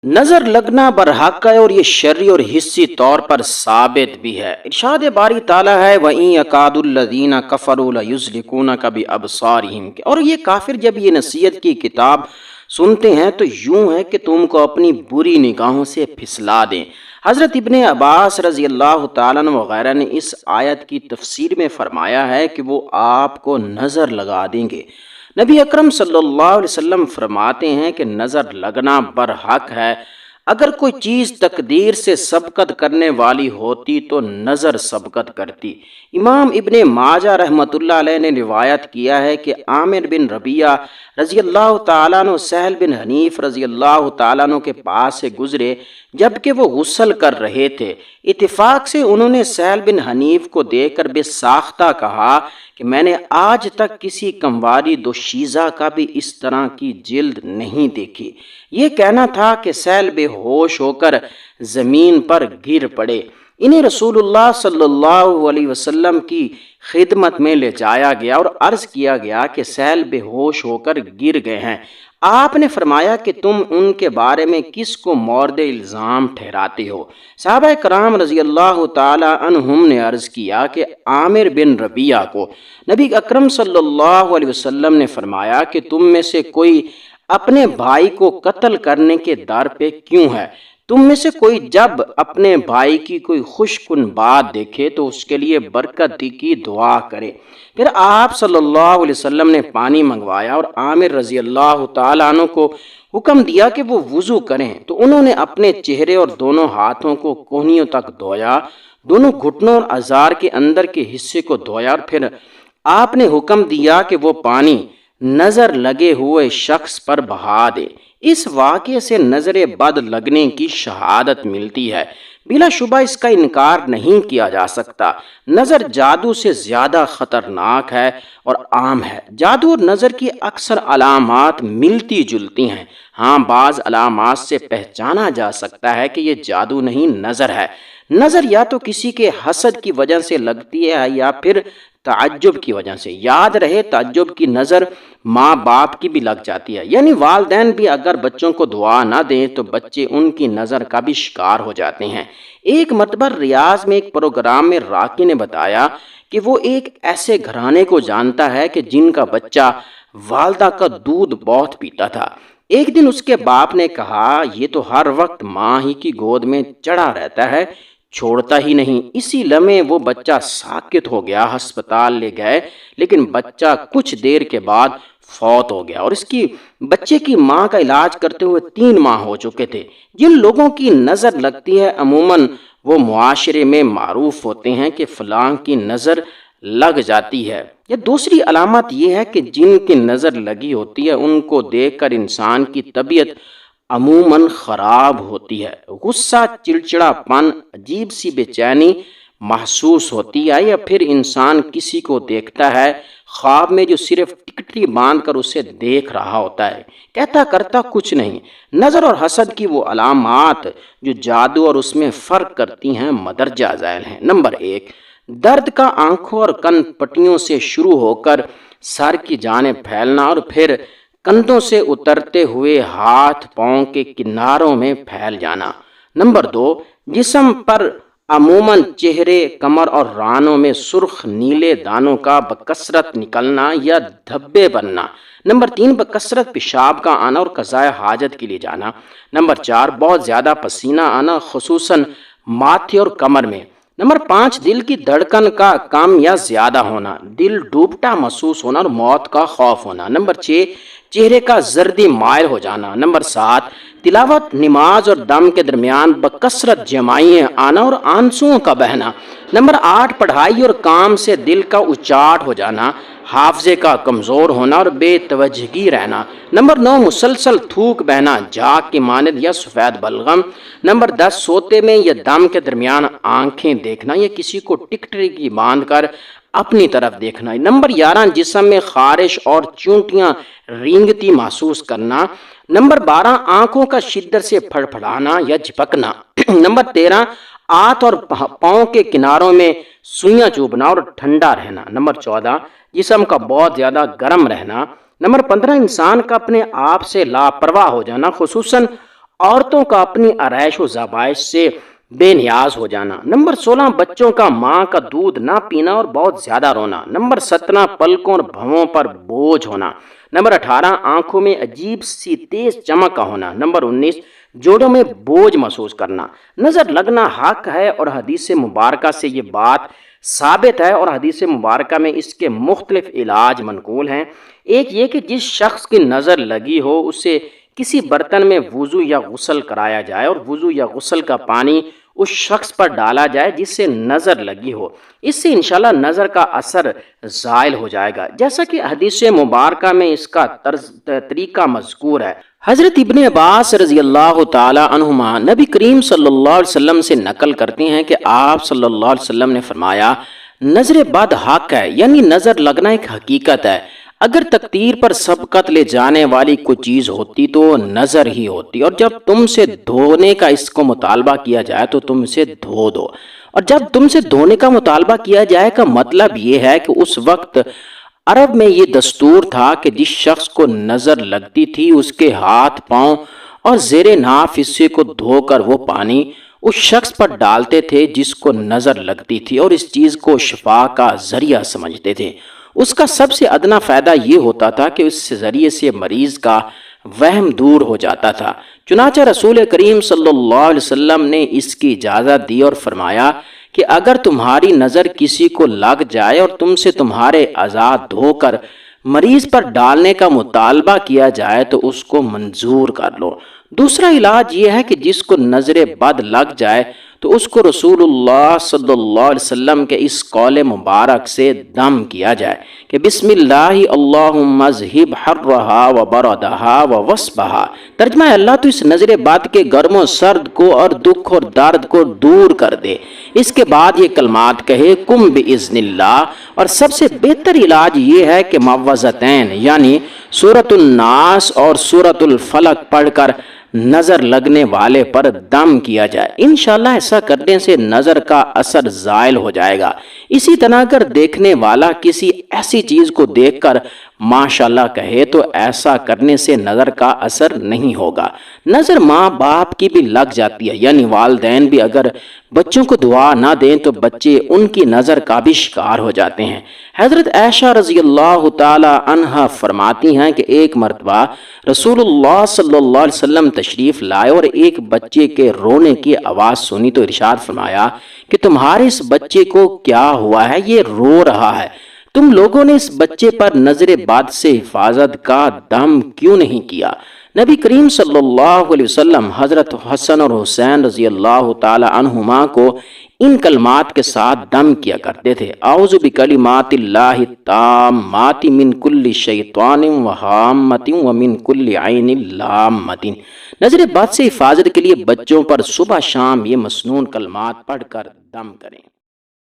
نظر لگنا برحق ہے اور یہ شرعی اور حسی طور پر ثابت بھی ہے۔ ارشاد باری تعالیٰ ہے وَإِن يَكَادُ الَّذِينَ كَفَرُوا لَيُزْلِقُونَكَ بِأَبْصَارِهِمْ، اور یہ کافر جب یہ نصیحت کی کتاب سنتے ہیں تو یوں ہے کہ تم کو اپنی بری نگاہوں سے پھسلا دیں۔ حضرت ابن عباس رضی اللہ تعالیٰ عنہ وغیرہ نے اس آیت کی تفسیر میں فرمایا ہے کہ وہ آپ کو نظر لگا دیں گے۔ نبی اکرم صلی اللہ علیہ وسلم فرماتے ہیں کہ نظر لگنا برحق ہے۔ اگر کوئی چیز تقدیر سے سبقت کرنے والی ہوتی تو نظر سبقت کرتی۔ امام ابن ماجہ رحمۃ اللہ علیہ نے روایت کیا ہے کہ عامر بن ربیعہ رضی اللہ تعالیٰ عنہ سہل بن حنیف رضی اللہ تعالیٰ عنہ کے پاس سے گزرے جبکہ وہ غسل کر رہے تھے۔ اتفاق سے انہوں نے سہل بن حنیف کو دیکھ کر بے ساختہ کہا کہ میں نے آج تک کسی کمواری دوشیزہ کا بھی اس طرح کی جلد نہیں دیکھی۔ یہ کہنا تھا کہ سہل بے ہوش ہو کر زمین پر گر پڑے۔ انہیں رسول اللہ صلی اللہ علیہ وسلم کی خدمت میں لے جایا گیا اور عرض کیا گیا کہ سہل بے ہوش ہو کر گر گئے ہیں۔ آپ نے فرمایا کہ تم ان کے بارے میں کس کو مورد الزام ٹھہراتے ہو؟ صحابہ کرام رضی اللہ تعالی عنہم نے عرض کیا کہ عامر بن ربیعہ کو۔ نبی اکرم صلی اللہ علیہ وسلم نے فرمایا کہ تم میں سے کوئی اپنے بھائی کو قتل کرنے کے در پہ کیوں ہے؟ تم میں سے کوئی جب اپنے بھائی کی کوئی خوش کن بات دیکھے تو اس کے لیے برکت کی دعا کرے۔ پھر آپ صلی اللہ علیہ وسلم نے پانی منگوایا اور عامر رضی اللہ تعالیٰ عنہ کو حکم دیا کہ وہ وضو کریں، تو انہوں نے اپنے چہرے اور دونوں ہاتھوں کو کونیوں تک دھویا، دونوں گھٹنوں اور اذار کے اندر کے حصے کو دھویا، اور پھر آپ نے حکم دیا کہ وہ پانی نظر لگے ہوئے شخص پر بہا دے۔ اس واقعے سے نظر بد لگنے کی شہادت ملتی ہے۔ بلا شبہ اس کا انکار نہیں کیا جا سکتا۔ نظر جادو سے زیادہ خطرناک ہے اور عام ہے۔ جادو اور نظر کی اکثر علامات ملتی جلتی ہیں۔ ہاں، بعض علامات سے پہچانا جا سکتا ہے کہ یہ جادو نہیں نظر ہے۔ نظر یا تو کسی کے حسد کی وجہ سے لگتی ہے یا پھر تعجب کی وجہ سے۔ یاد رہے تعجب کی نظر ماں باپ کی بھی لگ جاتی ہے، یعنی والدین بھی اگر بچوں کو دعا نہ دیں تو بچے ان کی نظر کا بھی شکار ہو جاتے ہیں۔ ایک مرتبہ ریاض میں ایک پروگرام میں راکی نے بتایا کہ وہ ایک ایسے گھرانے کو جانتا ہے کہ جن کا بچہ والدہ کا دودھ بہت پیتا تھا۔ ایک دن اس کے باپ نے کہا یہ تو ہر وقت ماں ہی کی گود میں چڑھا رہتا ہے، چھوڑتا ہی نہیں۔ اسی لمحے وہ بچہ ساکت ہو گیا۔ ہسپتال لے گئے لیکن بچہ کچھ دیر کے بعد فوت ہو گیا اور اس کی بچے کی ماں کا علاج کرتے ہوئے 3 ماہ ہو چکے تھے۔ جن لوگوں کی نظر لگتی ہے عموماً وہ معاشرے میں معروف ہوتے ہیں کہ فلاں کی نظر لگ جاتی ہے۔ یا دوسری علامت یہ ہے کہ جن کی نظر لگی ہوتی ہے ان کو دیکھ کر انسان کی طبیعت عموماً خراب ہوتی ہے۔ غصہ، چڑچڑا پن، عجیب سی بے چینی محسوس ہوتی ہے، یا پھر انسان کسی کو دیکھتا ہے خواب میں جو صرف ٹکٹی باندھ کر اسے دیکھ رہا ہوتا ہے، کہتا کرتا کچھ نہیں۔ نظر اور حسد کی وہ علامات جو جادو اور اس میں فرق کرتی ہیں مدرجہ ذیل ہیں۔ نمبر 1، درد کا آنکھوں اور کن پٹیوں سے شروع ہو کر سر کی جانب پھیلنا اور پھر کندھوں سے اترتے ہوئے ہاتھ پاؤں کے کناروں میں پھیل جانا۔ نمبر 2، جسم پر عموماً چہرے، کمر اور رانوں میں سرخ نیلے دانوں کا بکثرت نکلنا یا دھبے بننا۔ نمبر 3، بکثرت پیشاب کا آنا اور قضائے حاجت کے لیے جانا۔ نمبر 4، بہت زیادہ پسینہ آنا خصوصاً ماتھے اور کمر میں۔ نمبر 5، دل کی دھڑکن کا کم یا زیادہ ہونا، دل ڈوبتا محسوس ہونا اور موت کا خوف ہونا۔ نمبر 6، چہرے کا زردی مائل ہو جانا۔ نمبر 7، تلاوت، نماز اور دم کے درمیان بکثرت جمائیں آنا اور آنسوؤں کا بہنا۔ نمبر 8، پڑھائی اور کام سے دل کا اچاٹ ہو جانا، حافظے کا کمزور ہونا اور بے توجہگی رہنا۔ نمبر 9، مسلسل تھوک بہنا، جاگ کی مانند یا سفید بلغم۔ نمبر 10، سوتے میں یا دم کے درمیان آنکھیں دیکھنا یا کسی کو ٹکٹکی باندھ کر اپنی طرف دیکھنا۔ نمبر 11، جسم میں خارش اور چونٹیاں رینگتی محسوس کرنا۔ نمبر 12، آنکھوں کا شدت سے پھڑپھڑانا یا جھپکنا۔ نمبر 13، ہاتھ اور پاؤں کے کناروں میں سوئیاں چبھنا اور ٹھنڈا رہنا۔ نمبر 14، جسم کا بہت زیادہ گرم رہنا۔ نمبر 15، انسان کا اپنے آپ سے لاپرواہ ہو جانا خصوصاً عورتوں کا اپنی آرائش و زائبائش سے بے نیاز ہو جانا۔ نمبر 16 بچوں کا ماں کا دودھ نہ پینا اور بہت زیادہ رونا۔ نمبر 17 پلکوں اور بھووں پر بوجھ ہونا۔ نمبر 18 آنکھوں میں عجیب سی تیز چمک کا ہونا۔ نمبر 19 جوڑوں میں بوجھ محسوس کرنا۔ نظر لگنا حق ہے اور حدیث مبارکہ سے یہ بات ثابت ہے، اور حدیث مبارکہ میں اس کے مختلف علاج منقول ہیں۔ ایک یہ کہ جس شخص کی نظر لگی ہو اسے کسی برتن میں وضو یا غسل کرایا جائے اور وضو یا غسل کا پانی اس شخص پر ڈالا جائے جس سے نظر لگی ہو۔ اس سے انشاءاللہ نظر کا اثر زائل ہو جائے گا، جیسا کہ حدیث مبارکہ میں اس کا طریقہ مذکور ہے۔ حضرت ابن عباس رضی اللہ تعالی عنہما نبی کریم صلی اللہ علیہ وسلم سے نقل کرتے ہیں کہ آپ صلی اللہ علیہ وسلم نے فرمایا، نظر بد حق ہے، یعنی نظر لگنا ایک حقیقت ہے۔ اگر تقدیر پر سبقت لے جانے والی کوئی چیز ہوتی تو نظر ہی ہوتی، اور جب تم سے دھونے کا اس کو مطالبہ کیا جائے تو تم اسے دھو دو، اور جب تم سے دھونے کا مطالبہ کیا جائے کا مطلب یہ ہے کہ اس وقت عرب میں یہ دستور تھا کہ جس شخص کو نظر لگتی تھی اس کے ہاتھ پاؤں اور زیر ناف حصے کو دھو کر وہ پانی اس شخص پر ڈالتے تھے جس کو نظر لگتی تھی، اور اس چیز کو شفا کا ذریعہ سمجھتے تھے۔ اس کا سب سے ادنا فائدہ یہ ہوتا تھا کہ اس ذریعے سے مریض کا وہم دور ہو جاتا تھا۔ چنانچہ رسول کریم صلی اللہ علیہ وسلم نے اس کی اجازت دی اور فرمایا کہ اگر تمہاری نظر کسی کو لگ جائے اور تم سے تمہارے اعضاء دھو کر مریض پر ڈالنے کا مطالبہ کیا جائے تو اس کو منظور کر لو۔ دوسرا علاج یہ ہے کہ جس کو نظر بد لگ جائے تو اس کو رسول اللہ صلی اللہ علیہ وسلم کے اس قول مبارک سے دم کیا جائے کہ بسم اللہ اللہم اذہب حرہا و بردہا و وصبہا۔ ترجمہ ہے، اللہ تو اس نظر بد کے گرم و سرد کو اور دکھ اور درد کو دور کر دے۔ اس کے بعد یہ کلمات کہے کم باذن اللہ، اور سب سے بہتر علاج یہ ہے کہ معوذتین یعنی سورۃ الناس اور سورۃ الفلق پڑھ کر نظر لگنے والے پر دم کیا جائے۔ انشاءاللہ ایسا کرنے سے نظر کا اثر زائل ہو جائے گا۔ اسی طرح اگر دیکھنے والا کسی ایسی چیز کو دیکھ کر ماشاءاللہ کہے تو ایسا کرنے سے نظر کا اثر نہیں ہوگا۔ نظر ماں باپ کی بھی لگ جاتی ہے، یعنی والدین بھی اگر بچوں کو دعا نہ دیں تو بچے ان کی نظر کا بھی شکار ہو جاتے ہیں۔ حضرت عائشہ رضی اللہ تعالی عنہا فرماتی ہیں کہ ایک مرتبہ رسول اللہ صلی اللہ علیہ وسلم تشریف لائے اور ایک بچے کے رونے کی آواز سنی تو ارشاد فرمایا کہ تمہارے اس بچے کو کیا ہوا ہے، یہ رو رہا ہے، تم لوگوں نے اس بچے پر نظر بد سے حفاظت کا دم کیوں نہیں کیا؟ نبی کریم صلی اللہ علیہ وسلم حضرت حسن اور حسین رضی اللہ تعالی عنہما کو ان کلمات کے ساتھ دم کیا کرتے تھے، اعوذ بکلمات اللہ التامات من کل شیطان وہامۃ ومن کل عین لامۃ۔ نظر بد سے حفاظت کے لیے بچوں پر صبح شام یہ مسنون کلمات پڑھ کر دم کریں۔